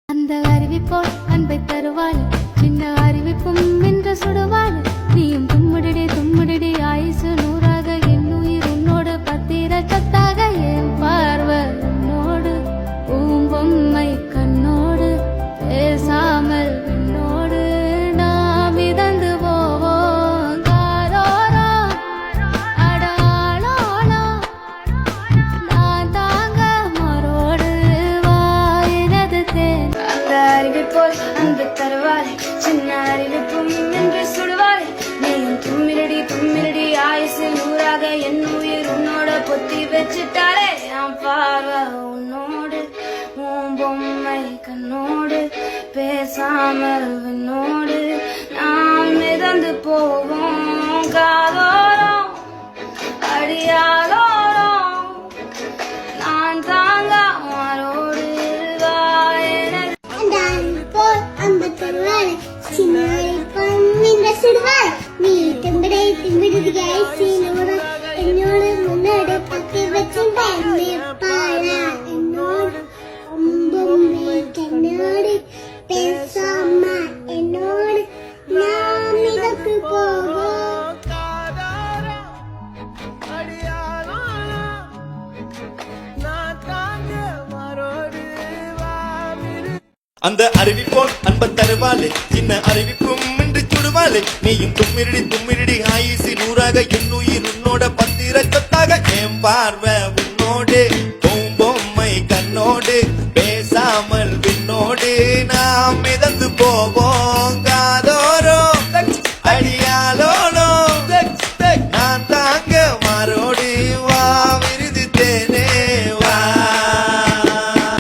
அந்த அறிவிப்போல் அன்பை தருவாள் சின்ன அறிவிப்பும் என்று சுடுவாள் நீயும் தும்முடிடி தும்முடிடி ஆயுசு நூறாக என் உயிர் உன்னோடு பத்திர சத்தாக என் பார்வை உன்னோடு பூம்பொம்மை கண்ணோடு பேசாமல் என்னோடு நாம் மிதந்து போவோம் காரோரோ அடாலோலோ நான் தாங்க மரோடு வாயினது தேன் அந்த அறிவிப்போல் அன்பு தருவாள் சின்ன அறிவிப்பும் என்று சுடுவாள் நீயும் தும்மிரடி தும்மிரடி ஆயுசு நூறாக என் உயிர் உன்னோட பொத்தி வச்சுட்டாரே என் பார்வை உன்னோடு உன் பொம்மை கண்ணோடு பேசாமல் என்னோடு நாம் மிதந்து போவோம் காதோரம் அடியாலோரம் நான் தாங்க மாரோடு வாயனது அந்த அறிவிப்போல் அன்பு தருவாள் சின்ன அறிவிப்பும் என்று சுடுவாள் நீ திம்பிடை திம்பிடுதியாய் சீனோடு என்னோடு முன்னோடு பத்தி வச்சிருந்தேன் பாழா என்னோடு பொம்மை கண்ணோடு பேசாம என்னோடு நாம் மிதந்து போவோம் அந்த அறிவிப்போல் அன்ப தருவாளே சின்ன அறிவிப்பும் என்று சுடுவாளே நீயும் தும்மிரடி தும்மிரடி ஆயுசி நூறாக என் உயிர் உன்னோட பத்திர சொத்தாக என் பார்வை உன்னோடே